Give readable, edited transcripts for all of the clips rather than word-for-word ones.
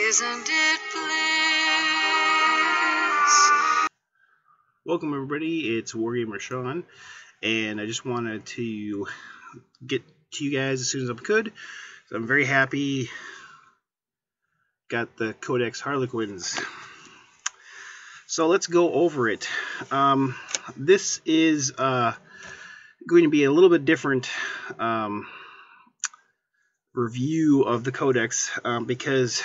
Isn't it bliss? Welcome everybody, it's Wargamer Sean, and I just wanted to get to you guys as soon as I could. So I'm very happy, got the Codex Harlequins. So let's go over it. This is going to be a little bit different review of the Codex because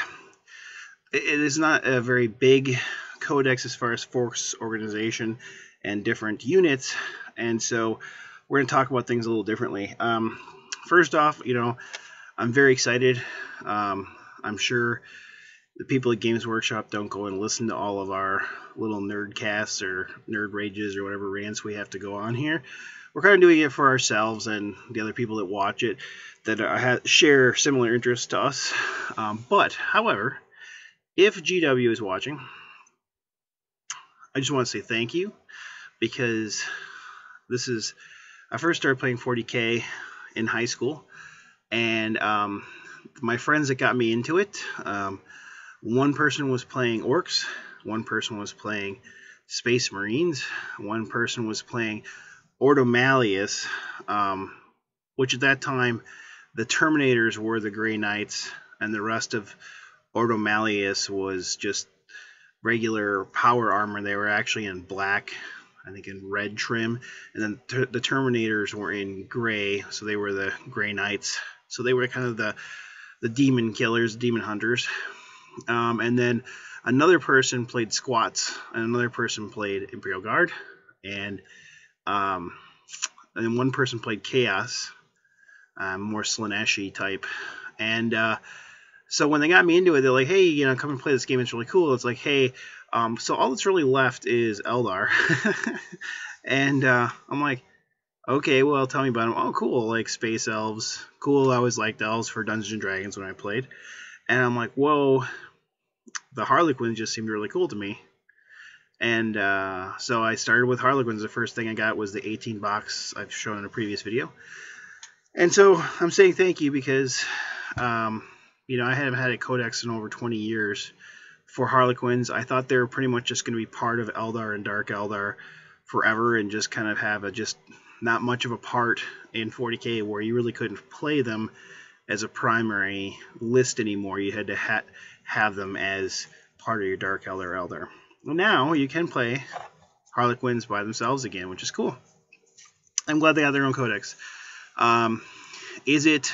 it is not a very big Codex as far as force organization and different units, and so we're going to talk about things a little differently. First off, I'm very excited. I'm sure the people at Games Workshop don't go and listen to all of our little nerd casts or nerd rages or whatever rants we have to go on here. We're kind of doing it for ourselves and the other people that watch it that share similar interests to us. But, however, if GW is watching, I just want to say thank you, because I first started playing 40K in high school, and my friends that got me into it, one person was playing Orcs, one person was playing Space Marines, one person was playing Ordo Malleus, which at that time the Terminators were the Grey Knights, and the rest of Ordo Malleus was just regular power armor. They were actually in black, I think in red trim, and then the Terminators were in gray, so they were the Grey Knights. So they were kind of the demon killers, demon hunters. And then another person played Squats, and another person played Imperial Guard, and then one person played Chaos, more Slaneshi type. And so when they got me into it, they're like, hey, come and play this game. It's really cool. It's like, hey, so all that's really left is Eldar. And I'm like, okay, well, tell me about them. Oh, cool, like Space Elves. Cool, I always liked elves for Dungeons & Dragons when I played. And I'm like, whoa, the Harlequins just seemed really cool to me. And so I started with Harlequins. The first thing I got was the 18 box I've shown in a previous video. And so I'm saying thank you because I haven't had a Codex in over 20 years for Harlequins. I thought they were pretty much just going to be part of Eldar and Dark Eldar forever and just kind of have just not much of a part in 40K, where you really couldn't play them as a primary list anymore. You had to have them as part of your Dark Eldar. Well, now you can play Harlequins by themselves again, which is cool. I'm glad they have their own Codex. Is it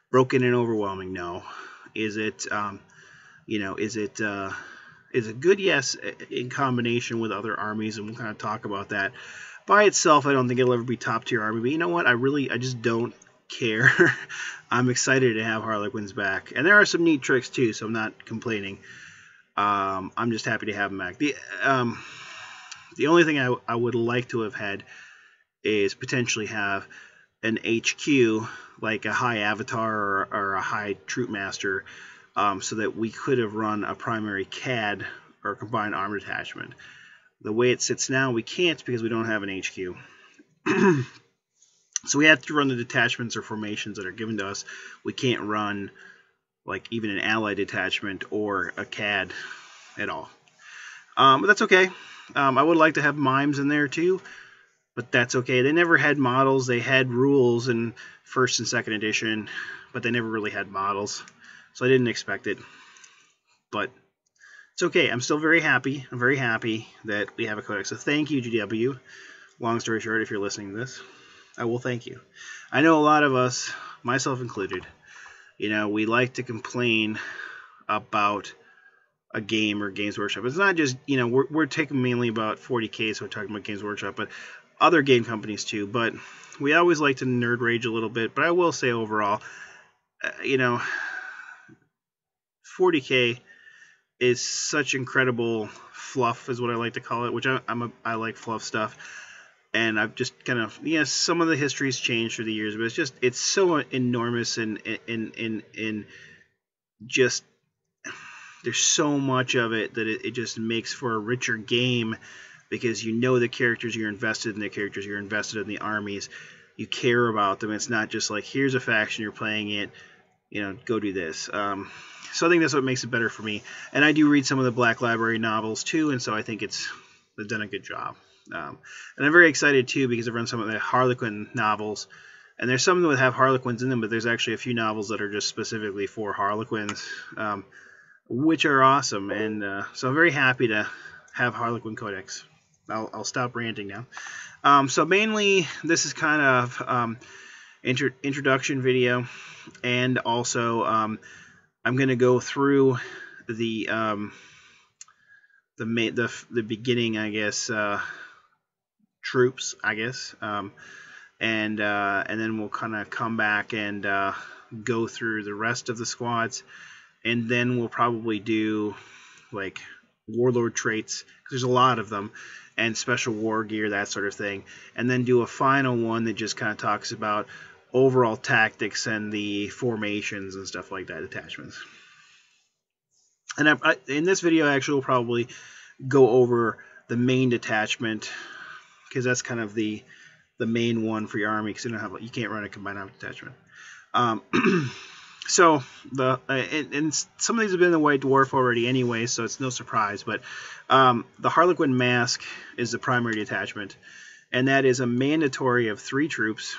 broken and overwhelming? No. Is it is it good? Yes, in combination with other armies, and we'll kind of talk about that. By itself, I don't think it'll ever be top tier army, but you know what? I just don't care. I'm excited to have Harlequins back, and there are some neat tricks too, so I'm not complaining. I'm just happy to have them back. The only thing I would like to have had is potentially have an HQ, like a high avatar or a high troop master, so that we could have run a primary CAD or combined armor detachment. The way it sits now, we can't because we don't have an HQ. So we have to run the detachments or formations that are given to us. We can't run like even an allied detachment or a CAD at all. But that's okay. I would like to have mimes in there too, but that's okay. They never had models. They had rules in 1st and 2nd edition, but they never really had models, so I didn't expect it. But it's okay. I'm still very happy. I'm very happy that we have a Codex. So thank you, GW. Long story short, if you're listening to this, I will thank you. I know a lot of us, myself included, we like to complain about a game or Games Workshop. It's not just, we're taking mainly about 40K, so we're talking about Games Workshop, but other game companies too. But we always like to nerd rage a little bit. But I will say overall, 40K is such incredible fluff, is what I like to call it, which I like fluff stuff. And I've just kind of, some of the history's changed through the years, but it's so enormous and just there's so much of it that it just makes for a richer game, because the characters you're invested in, the armies, you care about them. It's not just like, here's a faction, you're playing it, go do this. So I think that's what makes it better for me. And I do read some of the Black Library novels too, and so I think they've done a good job. And I'm very excited too because I've run some of the Harlequin novels, and there's some that have Harlequins in them, but there's actually a few novels that are just specifically for Harlequins, which are awesome. And so I'm very happy to have Harlequin Codex. I'll stop ranting now. So mainly this is kind of introduction video, and also I'm going to go through the beginning, I guess, troops, I guess, and then we'll kind of come back and go through the rest of the squads, and then we'll probably do like warlord traits, because there's a lot of them, and special war gear, that sort of thing, and then do a final one that just kind of talks about overall tactics and the formations and stuff like that, detachments. And in this video, actually, we'll probably go over the main detachment, because that's kind of the main one for your army, because you can't run a combined army detachment. So and some of these have been in the White Dwarf already anyway, so it's no surprise. But the Harlequin Mask is the primary detachment, and that is a mandatory of 3 troops,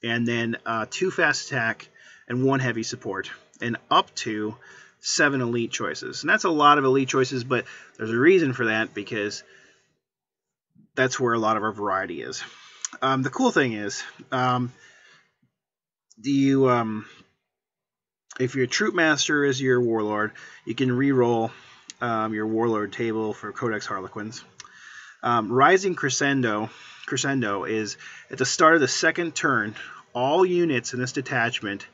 and then 2 fast attack and 1 heavy support, and up to 7 elite choices. And that's a lot of elite choices, but there's a reason for that, because that's where a lot of our variety is. The cool thing is, if your troop master is your warlord, you can re-roll your warlord table for Codex Harlequins. Rising Crescendo is at the start of the second turn. All units in this detachment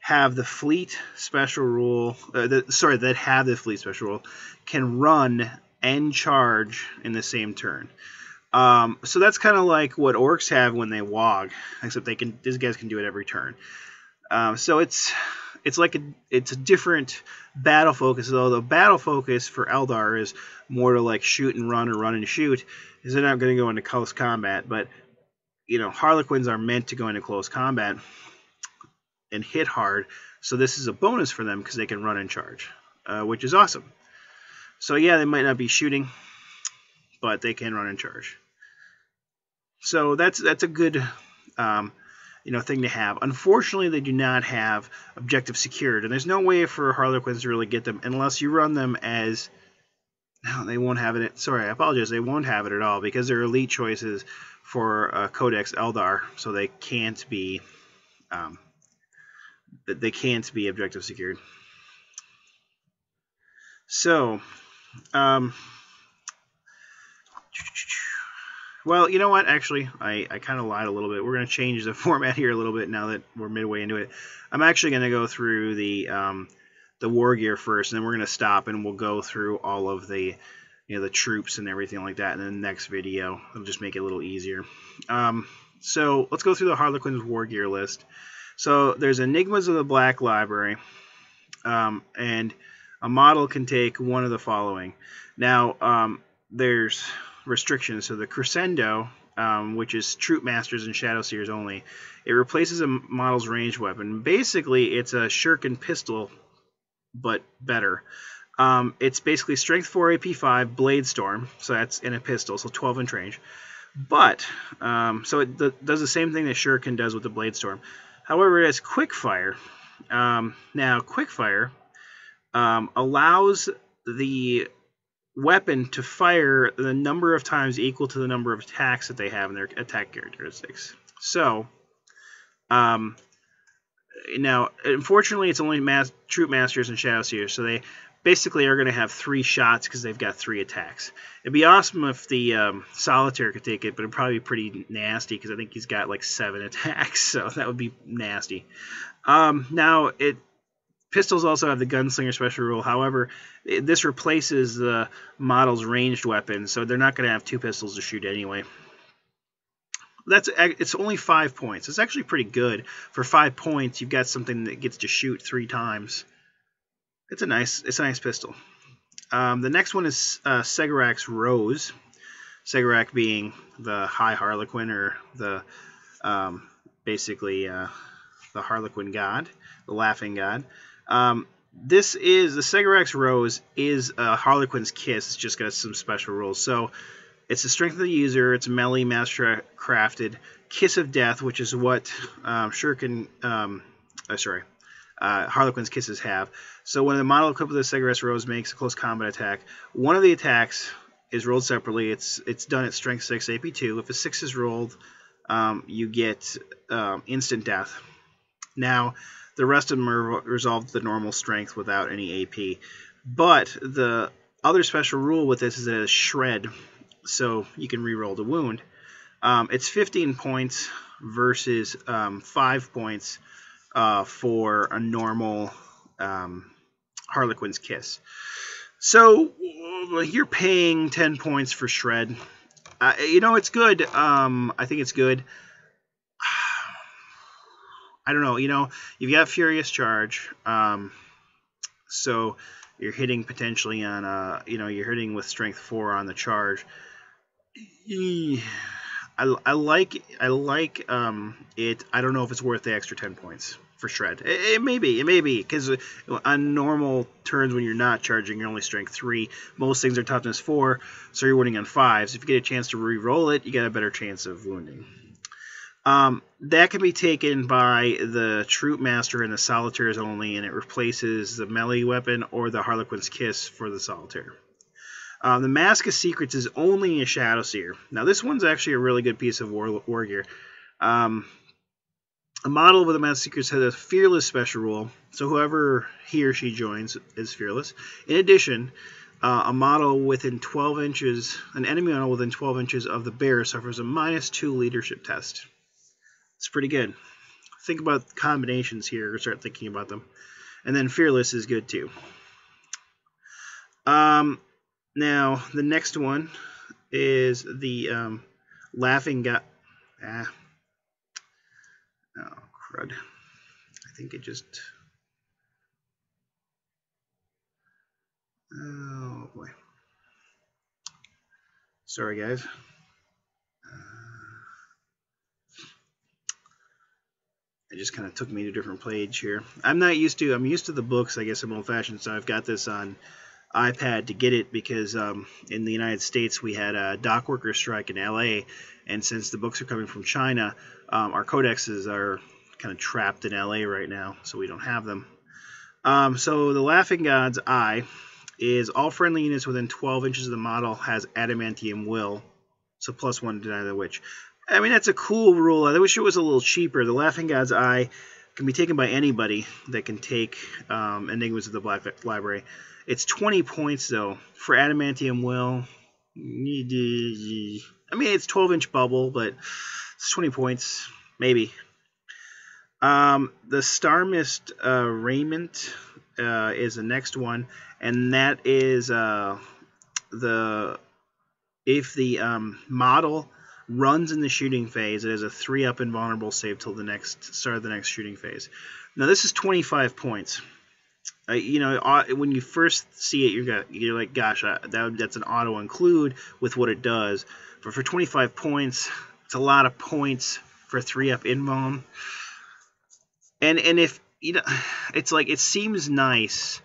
have the fleet special rule. That have the fleet special rule can run and charge in the same turn. So that's kind of like what orcs have when they wog, except these guys can do it every turn. So it's a different battle focus, though the battle focus for Eldar is more to like shoot and run, or run and shoot, is they're not going to go into close combat. But Harlequins are meant to go into close combat and hit hard, so this is a bonus for them because they can run and charge, which is awesome. So yeah, they might not be shooting, but they can run and charge. So that's a good thing to have. Unfortunately, they do not have objective secured, and there's no way for Harlequins to really get them unless you run them as... No, they won't have it. Sorry, I apologize. They won't have it at all because they're elite choices for Codex Eldar, so they can't be objective secured. So, well, you know what? Actually, I kind of lied a little bit. We're going to change the format here a little bit now that we're midway into it. I'm actually going to go through the Wargear first, and then we're going to stop and we'll go through all of the the troops and everything like that in the next video. It'll just make it a little easier. So let's go through the Harlequins Wargear list. So there's Enigmas of the Black Library, and a model can take one of the following. Now, there's restrictions. So the Crescendo, which is Troop Masters and Shadow Seers only, it replaces a model's ranged weapon. Basically, it's a shuriken pistol, but better. It's basically Strength 4, AP 5, Blade Storm, so that's in a pistol, so 12-inch range. But, so it does the same thing that shuriken does with the Blade Storm. However, it has quick fire. Now, quick fire allows the weapon to fire the number of times equal to the number of attacks that they have in their attack characteristics. So, now, unfortunately, it's only Troop Masters and Shadow Seers, so they basically are going to have 3 shots because they've got 3 attacks. It'd be awesome if the Solitaire could take it, but it'd probably be pretty nasty because I think he's got like 7 attacks, so that would be nasty. Now, pistols also have the Gunslinger special rule. However, this replaces the model's ranged weapon, so they're not going to have 2 pistols to shoot anyway. It's only 5 points. It's actually pretty good. For 5 points, you've got something that gets to shoot 3 times. It's a nice pistol. The next one is Segarak's Rose. Segarak being the High Harlequin, or the basically the Harlequin god, the Laughing God. This is the Segarex Rose is a Harlequin's Kiss. It's just got some special rules. So it's the strength of the user. It's melee master crafted. Kiss of Death, which is what Harlequin's Kisses have. So when the model equipped with the Segarex Rose makes a close combat attack, one of the attacks is rolled separately. It's done at strength 6, AP 2. If a 6 is rolled, you get instant death. Now, the rest of them are resolved to the normal strength without any AP. But the other special rule with this is that it's shred, so you can reroll the wound. It's 15 points versus 5 points for a normal Harlequin's Kiss. So you're paying 10 points for shred. It's good. I think it's good. I don't know. You've got Furious Charge. So you're hitting potentially on you're hitting with Strength 4 on the charge. I like it. I don't know if it's worth the extra 10 points for shred. It may be, because on normal turns when you're not charging, you're only Strength 3. Most things are Toughness 4, so you're wounding on 5s. If you get a chance to re-roll it, you got a better chance of wounding. That can be taken by the Troop Master and the Solitaires only, and it replaces the melee weapon or the Harlequin's Kiss for the Solitaire. The Mask of Secrets is only a Shadow Seer. Now, this one's actually a really good piece of Wargear. A model with a Mask of Secrets has a Fearless special rule, so whoever he or she joins is fearless. In addition, a model within 12 inches, an enemy model within 12 inches of the bear suffers a -2 leadership test. It's pretty good. Think about combinations here, or start thinking about them. And then Fearless is good too. Now, the next one is the Laughing God. Oh, crud. I think it just... Oh, boy. Sorry, guys. It just kind of took me to a different page here. I'm used to the books. I guess I'm old-fashioned, so I've got this on iPad to get it because in the United States we had a dock worker strike in LA, and since the books are coming from China, our codexes are kind of trapped in LA right now, so we don't have them. So the Laughing God's Eye is all friendly units within 12 inches of the model has Adamantium Will, so +1 to deny the witch. I mean, that's a cool rule. I wish it was a little cheaper. The Laughing God's Eye can be taken by anybody that can take Enigmas of the Black Library. It's 20 points, though, for Adamantium Will. I mean, it's 12-inch bubble, but it's 20 points, maybe. The Star Mist Raiment is the next one, and that is if the model runs in the shooting phase, it has a 3-up invulnerable save till the start of the next shooting phase. Now, this is 25 points. When you first see it, you're like, gosh, that's an auto include with what it does. But for 25 points, it's a lot of points for 3-up invuln. And if it's like, it seems nice,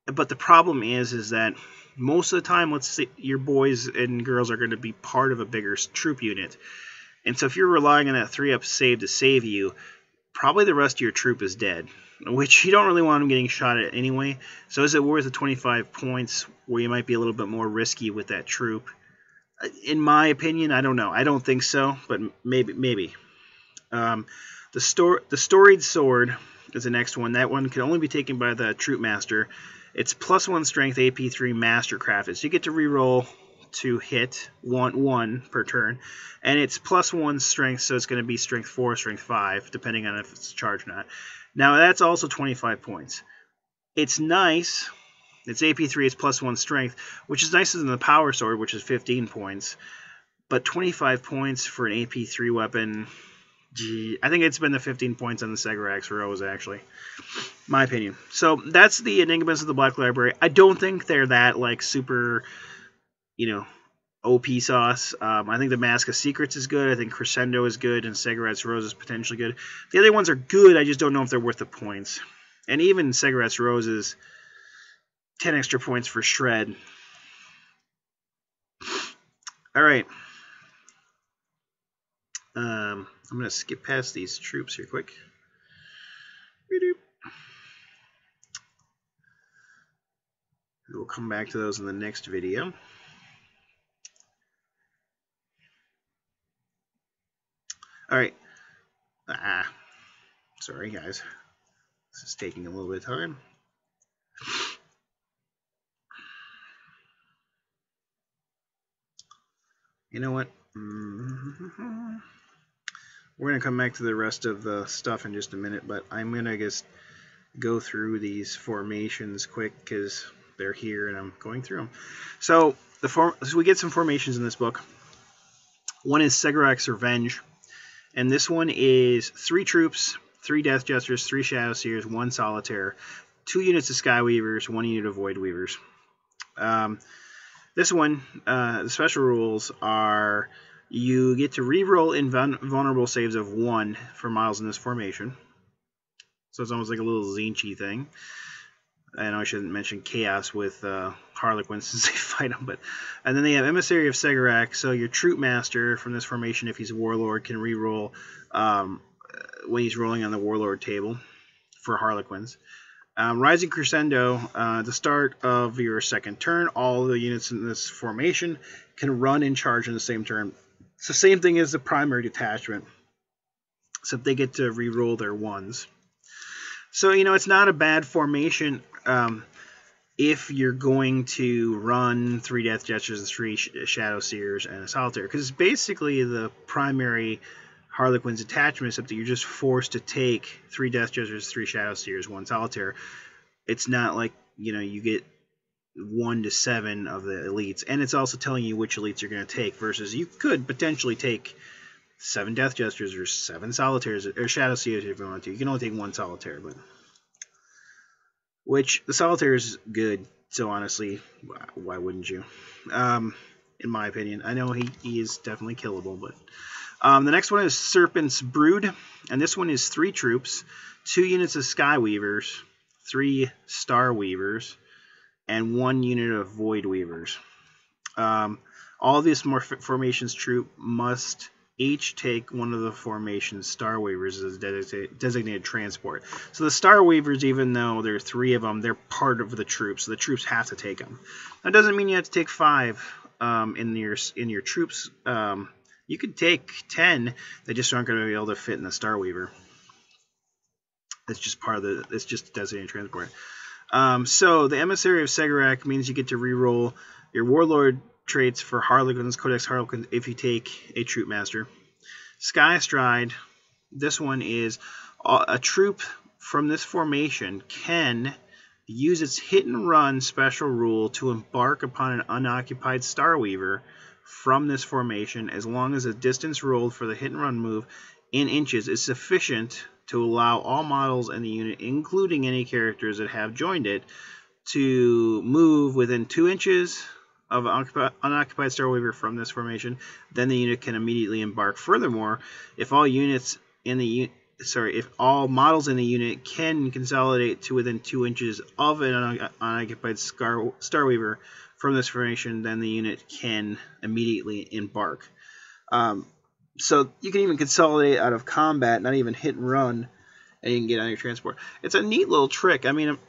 but the problem is that most of the time, let's say your boys and girls are going to be part of a bigger troop unit. And so if you're relying on that 3-up save to save you, probably the rest of your troop is dead, which you don't really want them getting shot at anyway. So is it worth the 25 points where you might be a little bit more risky with that troop? In my opinion, I don't know. I don't think so, but maybe. The Storied Sword is the next one. That one can only be taken by the Troop Master. It's +1 strength, AP3 Mastercrafted. So you get to reroll to hit one per turn. And it's +1 strength, so it's going to be strength 4, strength 5, depending on if it's charged or not. Now, that's also 25 points. It's nice. It's AP3, it's +1 strength, which is nicer than the Power Sword, which is 15 points. But 25 points for an AP3 weapon... Gee, I think it's been the 15 points on the Segarex Rose, actually. My opinion. So that's the Enigmas of the Black Library. I don't think they're that, like, super, OP sauce. I think the Mask of Secrets is good. I think Crescendo is good, and Segarat's Rose is potentially good. The other ones are good. I just don't know if they're worth the points. And even Segarat's Rose is 10 extra points for Shred. All right. I'm going to skip past these troops here quick. We'll come back to those in the next video. All right. Sorry, guys. This is taking a little bit of time. You know what? We're going to come back to the rest of the stuff in just a minute, but I'm going to just go through these formations quick because they're here and I'm going through them. So, we get some formations in this book. One is Segarak's Revenge, and this one is 3 troops, 3 Death Jesters, 3 Shadow Seers, 1 Solitaire, 2 units of Skyweavers, 1 unit of Void Weavers. This one, the special rules are you get to reroll invulnerable saves of 1 for models in this formation. So it's almost like a little Zinchi thing. I know I shouldn't mention Chaos with Harlequins since they fight them, and then they have Emissary of Segarak. So your Troop Master from this formation, if he's a Warlord, can reroll when he's rolling on the Warlord table for Harlequins. Rising Crescendo, the start of your second turn, all the units in this formation can run and charge in the same turn. It's the same thing as the primary detachment, except they get to re-roll their 1s. So, it's not a bad formation if you're going to run 3 Death Jesters, 3 Shadow Seers, and a Solitaire, because it's basically the primary Harlequins detachment, except that you're just forced to take 3 Death Jesters, 3 Shadow Seers, 1 Solitaire. It's not like, you get 1 to 7 of the elites, and it's also telling you which elites you're going to take, versus you could potentially take 7 Death Jesters or 7 Solitaires, or Shadow Seers if you want to. You can only take 1 Solitaire, but which the Solitaire is good, so honestly, why wouldn't you? In my opinion. I know he is definitely killable, but the next one is Serpent's Brood, and this one is 3 troops, 2 units of Skyweavers, 3 Star Weavers, and 1 unit of Void Weavers. All of these formations troop must each take one of the formation's Star Weavers as designated transport. So the Star Weavers, even though there are 3 of them, they're part of the troops, so the troops have to take them. That doesn't mean you have to take 5 in your troops. You could take 10. They just aren't going to be able to fit in the Star Weaver. It's just part of the. It's just designated transport. So the Emissary of Segarak means you get to reroll your Warlord traits for Harlequins, Codex Harlequins, if you take a Troop Master. Sky Stride. This one is a troop from this formation can use its hit and run special rule to embark upon an unoccupied Star Weaver from this formation, as long as the distance rolled for the hit and run move in inches is sufficient to allow all models in the unit, including any characters that have joined it, to move within 2 inches of an unoccupied Star Weaver from this formation. Then the unit can immediately embark. Furthermore, if all models in the unit can consolidate to within 2 inches of an unoccupied Star Weaver from this formation, then the unit can immediately embark. So you can even consolidate out of combat, not even hit and run, and you can get on your transport. It's a neat little trick. I mean,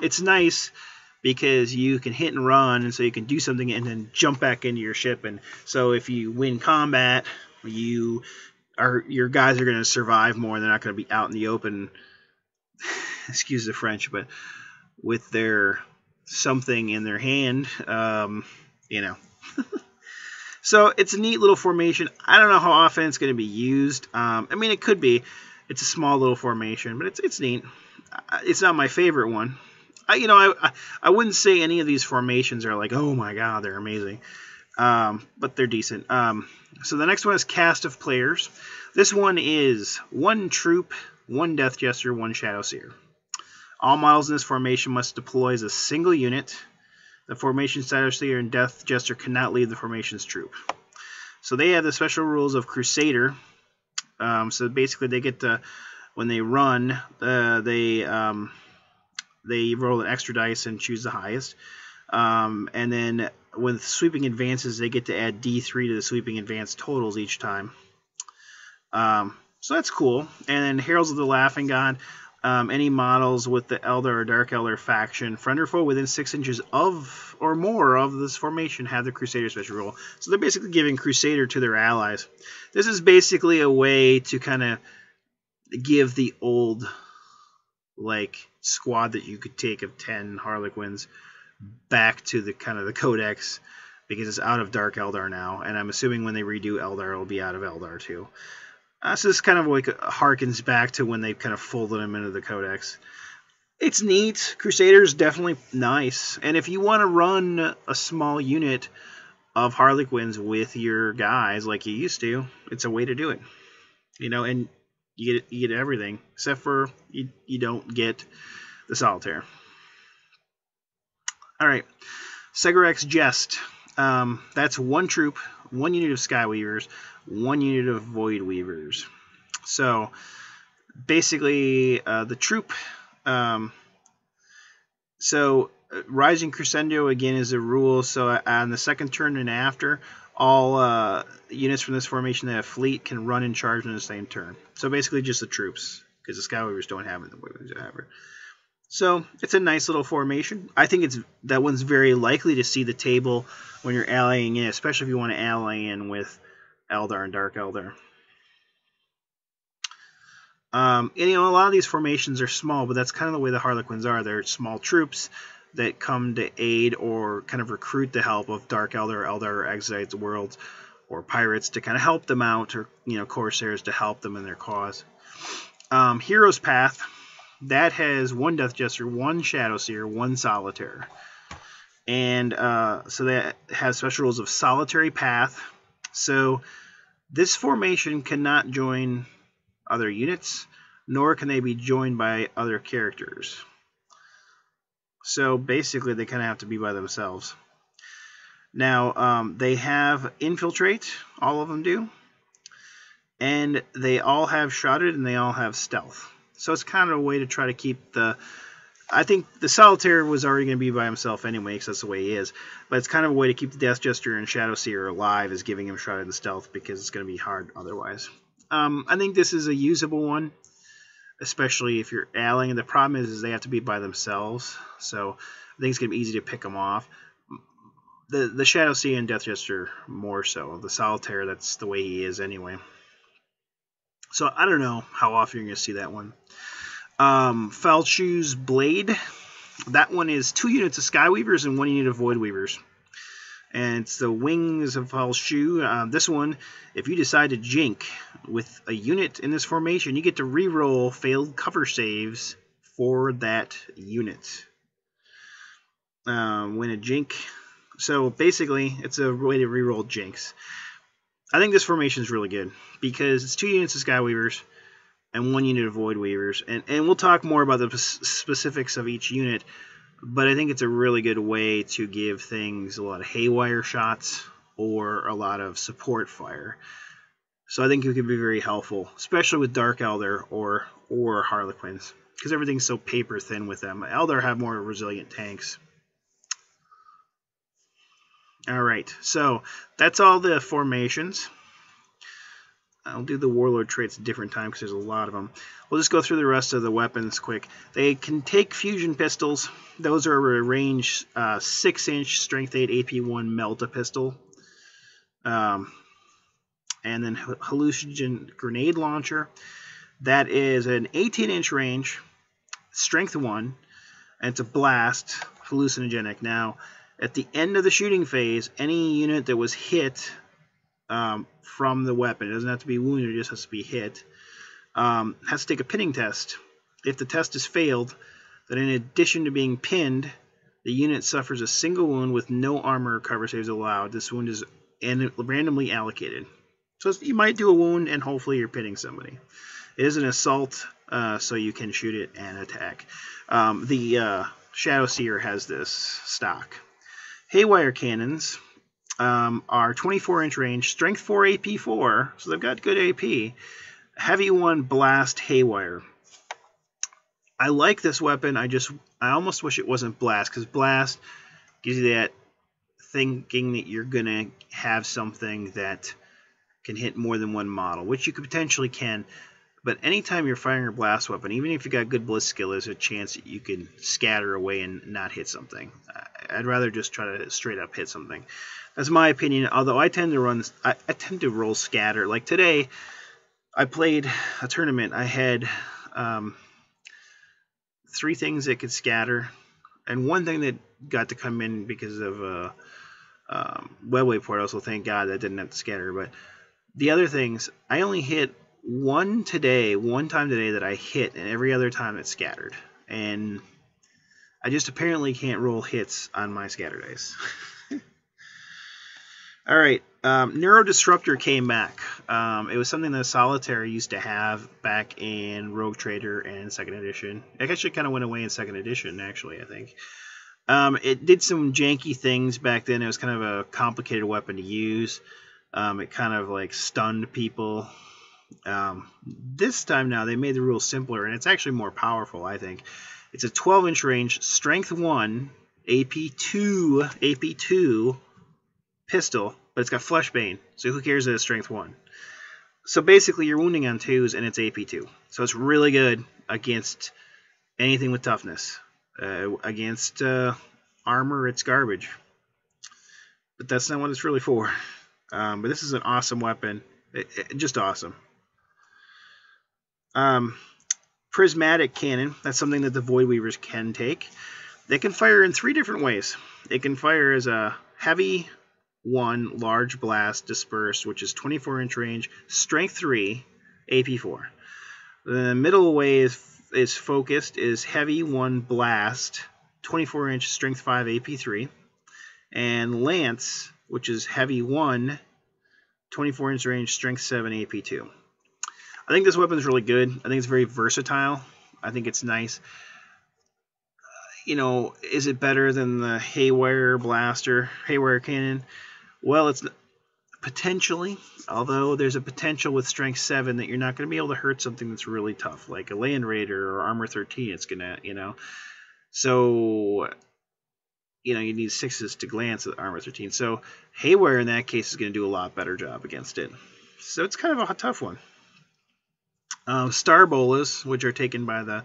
it's nice because you can hit and run, and so you can do something and then jump back into your ship. And so if you win combat, your guys are going to survive more. They're not going to be out in the open, excuse the French, but with their something in their hand, So it's a neat little formation. I don't know how often it's going to be used. I mean, it could be. It's a small little formation, but it's neat. It's not my favorite one. I wouldn't say any of these formations are like, oh my god, they're amazing. But they're decent. So the next one is Cast of Players. This one is 1 troop, 1 Death Jester, 1 Shadow Seer. All models in this formation must deploy as a single unit. The formation Shadow Seer and Death Jester cannot leave the formation's troop. So they have the special rules of Crusader. So basically, they get to, when they run, they roll an extra dice and choose the highest. And then with sweeping advances, they get to add D3 to the sweeping advance totals each time. So that's cool. And then Heralds of the Laughing God. Any models with the Elder or Dark Elder faction, friend or foe within 6 inches of or more of this formation have the Crusader special rule. So they're basically giving Crusader to their allies. This is basically a way to kind of give the old squad that you could take of 10 Harlequins back to the kind of the Codex, because it's out of Dark Eldar now, and I'm assuming when they redo Eldar, it'll be out of Eldar too. So this kind of harkens back to when they kind of folded them into the Codex. It's neat. Crusader's definitely nice. And if you want to run a small unit of Harlequins with your guys like you used to, it's a way to do it. And you get everything, except for you don't get the Solitaire. Alright, Segorex Jest. That's 1 troop, 1 unit of Skyweavers, 1 unit of Void Weavers. So basically, the troop. Rising Crescendo again is a rule. So on the second turn and after, all units from this formation that have fleet can run and charge in the same turn. So basically, just the troops, because the Skyweavers don't have it, the Void Weavers don't have it. So it's a nice little formation. I think that one's very likely to see the table when you're allying in, especially if you want to ally in with Eldar and Dark Eldar. A lot of these formations are small, but that's kind of the way the Harlequins are. They're small troops that come to aid or kind of recruit the help of Dark Eldar, Eldar Exiled Worlds, or pirates to kind of help them out, or Corsairs to help them in their cause. Hero's Path. That has 1 Death Jester, 1 Shadow Seer, 1 Solitaire. And so that has special rules of Solitary Path. So this formation cannot join other units, nor can they be joined by other characters. So basically, they kind of have to be by themselves. Now, they have Infiltrate, all of them do. And they all have Shrouded, and they all have Stealth. So it's kind of a way to try to keep the... I think the Solitaire was already going to be by himself anyway, because that's the way he is. But it's kind of a way to keep the Death Jester and Shadow Seer alive, is giving him Shrouded and Stealth, because it's going to be hard otherwise. I think this is a usable one, especially if you're allying. The problem is they have to be by themselves, so I think it's going to be easy to pick them off. The Shadow Seer and Death Jester more so. The Solitaire, that's the way he is anyway. So I don't know how often you're going to see that one. Falchu's Blade. That one is 2 units of Skyweavers and 1 unit of Void Weavers. And it's the Wings of Falchu. This one, if you decide to jink with a unit in this formation, you get to reroll failed cover saves for that unit. When a jink. So basically, it's a way to reroll jinks. I think this formation is really good because it's 2 units of Skyweavers and 1 unit of Void Weavers. And we'll talk more about the specifics of each unit, but I think it's a really good way to give things a lot of haywire shots or a lot of support fire. So I think it could be very helpful, especially with Dark Eldar or Harlequins, because everything's so paper thin with them. Eldar have more resilient tanks. Alright, so that's all the formations. I'll do the Warlord traits a different time because there's a lot of them. We'll just go through the rest of the weapons quick. They can take fusion pistols. Those are a range 6-inch, strength 8, AP 1 Melta pistol. And then Hallucinogen Grenade Launcher. That is an 18-inch range, strength 1, and it's a blast, hallucinogenic. Now, at the end of the shooting phase, any unit that was hit from the weapon, it doesn't have to be wounded, it just has to be hit, has to take a pinning test. If the test is failed, then in addition to being pinned, the unit suffers a single wound with no armor or cover saves allowed. This wound is randomly allocated. So you might do a wound and hopefully you're pinning somebody. It is an assault, so you can shoot it and attack. The Shadow Seer has this stock. Haywire cannons are 24-inch range, strength 4, AP 4, so they've got good AP. Heavy 1 blast haywire. I like this weapon. I almost wish it wasn't blast, because blast gives you that thinking that you're gonna have something that can hit more than one model, which you could potentially can. But anytime you're firing a blast weapon, even if you got good blitz skill, there's a chance that you can scatter away and not hit something. I'd rather just try to straight up hit something. That's my opinion. Although I tend to roll scatter. Like today, I played a tournament. I had 3 things that could scatter, and 1 thing that got to come in because of webway portal. So thank God that didn't have to scatter. But the other things, I only hit one time today that I hit, and every other time it scattered. And I just apparently can't roll hits on my scatter dice. Alright, Neuro Disruptor came back. It was something that Solitaire used to have back in Rogue Trader and 2nd edition. It actually kind of went away in 2nd edition, actually, I think. It did some janky things back then. It was kind of a complicated weapon to use. It kind of like stunned people. This time now they made the rules simpler, and it's actually more powerful, I think. It's a 12-inch range, strength 1, AP2 pistol, but it's got Fleshbane, so who cares that it's strength 1? So basically you're wounding on 2s, and it's AP2. So it's really good against anything with toughness. Against armor, it's garbage. But that's not what it's really for. But this is an awesome weapon. Just awesome. Prismatic cannon. That's something that the Void Weavers can take. They can fire in 3 different ways. It can fire as a heavy 1 large blast dispersed, which is 24-inch range, strength 3, AP 4. The middle way is focused, is heavy 1 blast, 24-inch, strength 5, AP 3. And Lance, which is heavy 1, 24-inch range, strength 7, AP 2. I think this weapon is really good. I think it's very versatile. I think it's nice. Is it better than the Haywire cannon? Well, it's potentially, although there's a potential with strength 7 that you're not going to be able to hurt something that's really tough, like a Land Raider or Armor 13. It's going to, So, you need 6s to glance at Armor 13. So Haywire in that case is going to do a lot better job against it. So it's kind of a tough one. Star Bolas, which are taken by the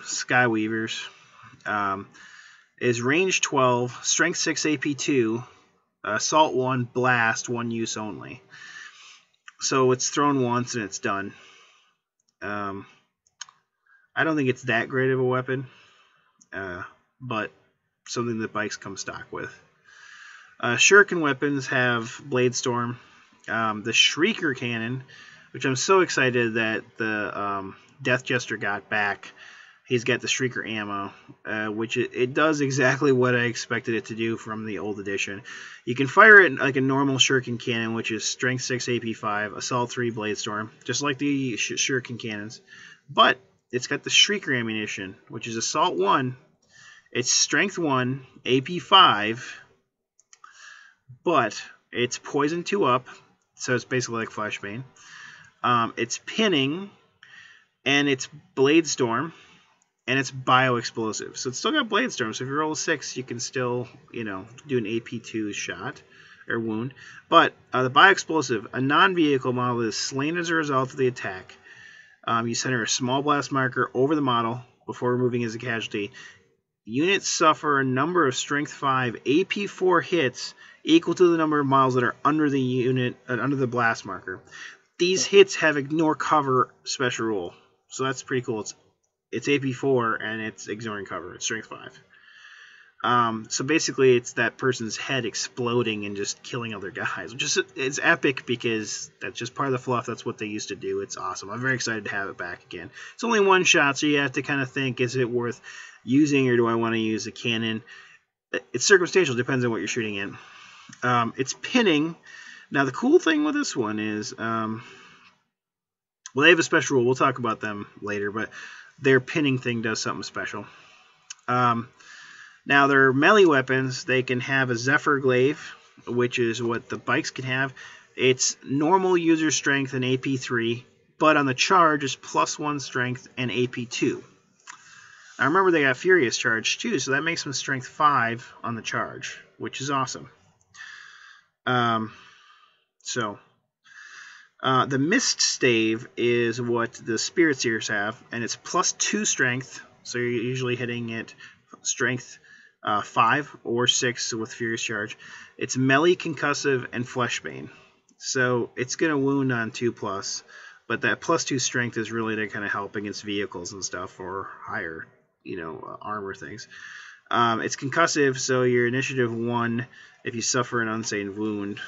Sky Weavers, is range 12, strength 6, AP 2, assault 1, blast 1 use only. So it's thrown once and it's done. I don't think it's that great of a weapon, but something that bikes come stock with. Shuriken weapons have Blade Storm, the Shrieker cannon, which I'm so excited that the Death Jester got back. He's got the Shrieker ammo, which it does exactly what I expected it to do from the old edition. You can fire it like a normal Shuriken cannon, which is strength 6, AP 5, assault 3, Blade Storm, just like the Shuriken cannons. But it's got the Shrieker ammunition, which is assault 1. It's strength 1, AP 5, but it's poison 2 up, so it's basically like Flashbane. It's pinning, and it's Blade Storm, and it's Bioexplosive. So it's still got Blade Storm, so if you roll a 6, you can still, do an AP2 shot or wound. But the Bioexplosive, a non-vehicle model is slain as a result of the attack. You center a small blast marker over the model before removing as a casualty. Units suffer a number of strength 5 AP 4 hits equal to the number of models that are under the unit under the blast marker. These hits have ignore cover special rule, so that's pretty cool. It's AP 4 and it's ignoring cover. It's strength 5. So basically, it's that person's head exploding and just killing other guys, which is epic because that's just part of the fluff. That's what they used to do. It's awesome. I'm very excited to have it back again. It's only one shot, so you have to kind of think: is it worth using, or do I want to use a cannon? It's circumstantial. Depends on what you're shooting in. It's pinning. Now, the cool thing with this one is, well, they have a special rule. We'll talk about them later, but their pinning thing does something special. Now, Now, their melee weapons, they can have a Zephyr Glaive, which is what the bikes can have. It's normal user strength and AP 3, but on the charge is +1 strength and AP 2. I remember they got Furious Charge too, so that makes them strength 5 on the charge, which is awesome. The Mist Stave is what the Spirit Seers have, and it's +2 strength, so you're usually hitting it strength 5 or 6 with Furious Charge. It's melee, concussive, and fleshbane. So it's going to wound on 2+, but that +2 strength is really to kind of help against vehicles and stuff, or higher, armor things. It's concussive, so your initiative 1 if you suffer an unsaved wound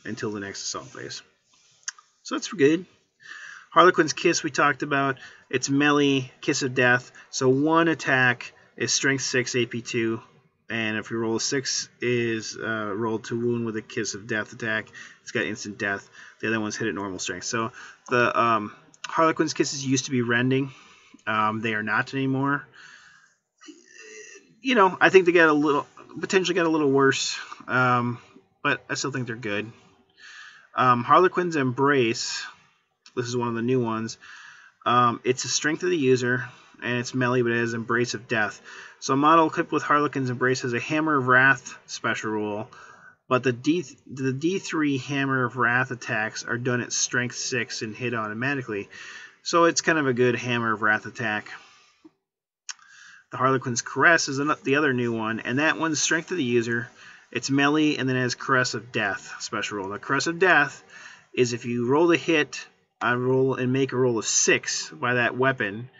until the next assault phase. So that's good. Harlequin's Kiss we talked about. It's melee, Kiss of Death. So one attack is strength 6, AP 2. And if you roll a 6 is rolled to wound with a Kiss of Death attack. It's got instant death. The other ones hit at normal strength. So the Harlequin's Kisses used to be rending. They are not anymore. I think they potentially got a little worse. But I still think they're good. Harlequin's Embrace. This is one of the new ones. It's a strength of the user, and it's melee, but it has Embrace of Death. So a model equipped with Harlequin's Embrace has a Hammer of Wrath special rule, but the D3 Hammer of Wrath attacks are done at strength 6 and hit automatically. So it's kind of a good Hammer of Wrath attack. The Harlequin's Caress is the other new one, and that one's strength of the user. It's melee, and then it has Caress of Death special rule. Now, Caress of Death is if you roll the hit, make a roll of 6 by that weapon,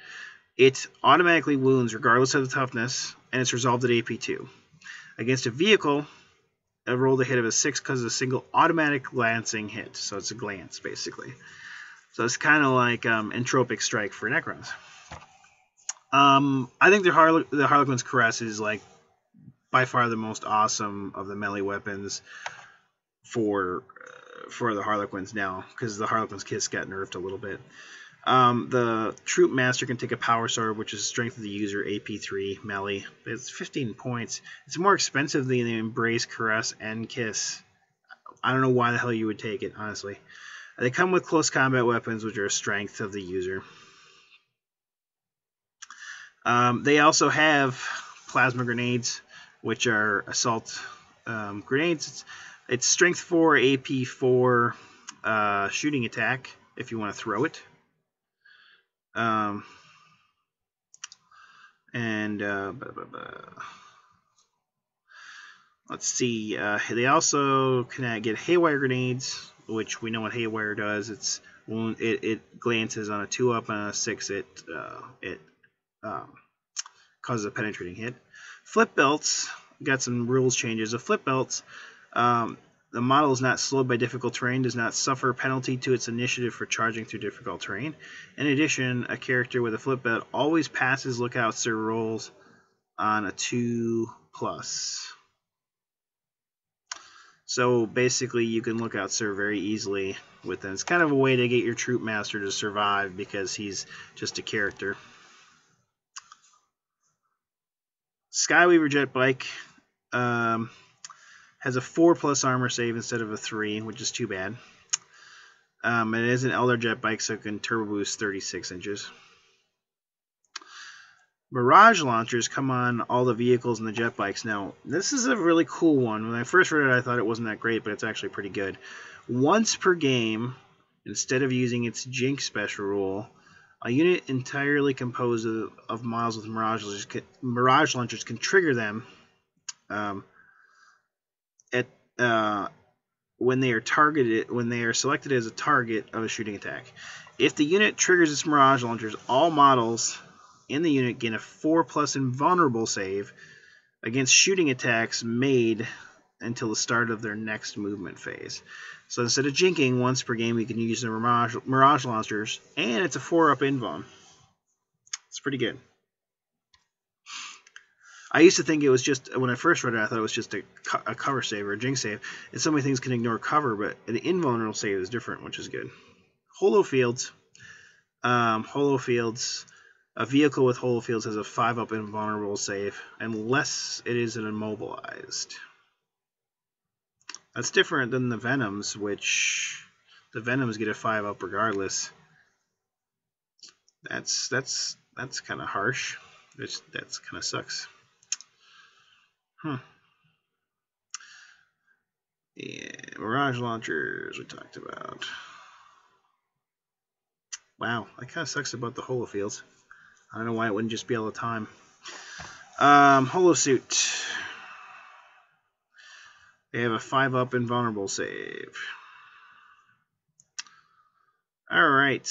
it automatically wounds regardless of the toughness, and it's resolved at AP 2. Against a vehicle, I roll the hit of a 6 because it's a single automatic glancing hit. So it's a glance, basically. So it's kind of like Entropic Strike for Necrons. I think the Harlequin's Caress is like by far the most awesome of the melee weapons for the Harlequins now, because the Harlequin's Kiss got nerfed a little bit. The Troop Master can take a Power Sword, which is strength of the user, AP 3, melee. It's 15 points. It's more expensive than the Embrace, Caress, and Kiss. I don't know why the hell you would take it, honestly. They come with close combat weapons, which are a strength of the user. They also have Plasma Grenades, which are assault grenades. It's strength 4, AP 4, shooting attack, if you want to throw it. Let's see. They also can get Haywire Grenades, which we know what Haywire does. It glances on a 2-up and a 6. It causes a penetrating hit. Flip Belts got some rules changes. The Flip Belts, the model is not slowed by difficult terrain, does not suffer a penalty to its initiative for charging through difficult terrain. In addition, a character with a Flip Belt always passes Lookout Sir rolls on a 2+. So basically, you can Lookout Sir very easily with them. It's kind of a way to get your Troop Master to survive because he's just a character. Skyweaver Jet Bike has a 4+ armor save instead of a 3, which is too bad. It is an Elder Jet Bike, so it can turbo boost 36 inches. Mirage launchers come on all the vehicles and the jet bikes. Now, this is a really cool one. When I first read it, I thought it wasn't that great, but it's actually pretty good. Once per game, instead of using its Jinx special rule, a unit entirely composed of models with Mirage launchers can trigger them when they are selected as a target of a shooting attack. If the unit triggers its Mirage launchers, all models in the unit gain a 4+ invulnerable save against shooting attacks made until the start of their next movement phase. So instead of jinking once per game, you can use the Mirage launchers, and it's a 4-up invuln. It's pretty good. I used to think it was just, when I first read it, I thought it was just a cover save or a jinx save. And so many things can ignore cover, but an invulnerable save is different, which is good. Holo Fields. A vehicle with holofields has a 5-up invulnerable save, unless it is an immobilized. That's different than the Venoms, which the Venoms get a 5-up regardless. That's kind of harsh. That's kind of sucks. Yeah, Mirage launchers we talked about. Wow, that kind of sucks about the holofields. I don't know why it wouldn't just be all the time. Holosuit. They have a 5-up invulnerable save. Alright.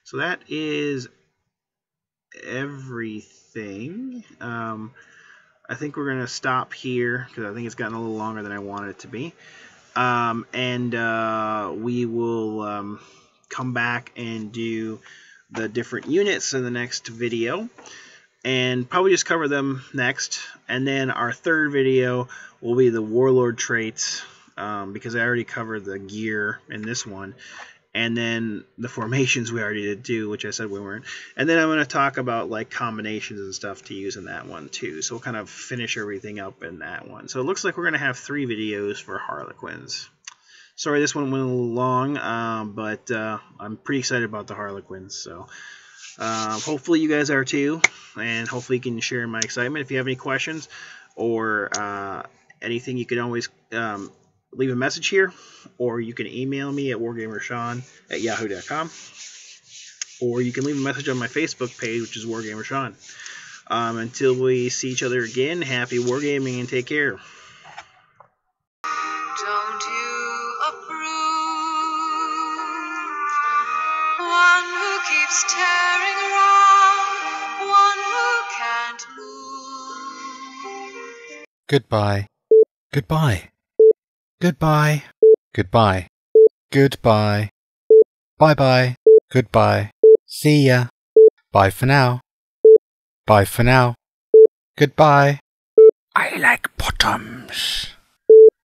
So that is everything. I think we're going to stop here because I think it's gotten a little longer than I wanted it to be. We will come back and do the different units in the next video and probably just cover them next. And then our third video will be the Warlord traits because I already covered the gear in this one. And then the formations we already did too, which I said we weren't. And then I'm going to talk about like combinations and stuff to use in that one too. So we'll kind of finish everything up in that one. So it looks like we're going to have 3 videos for Harlequins. Sorry this one went a little long, but I'm pretty excited about the Harlequins. So hopefully you guys are too. And hopefully you can share my excitement. If you have any questions or anything, you can always leave a message here, or you can email me at wargamershawn@yahoo.com, or you can leave a message on my Facebook page, which is wargamershawn. Until we see each other again, happy wargaming and take care. Don't you approve? One who keeps tearing around, one who can't move. Goodbye. Goodbye. Goodbye. Goodbye. Goodbye. Bye-bye. Goodbye. See ya. Bye for now. Bye for now. Goodbye. I like bottoms.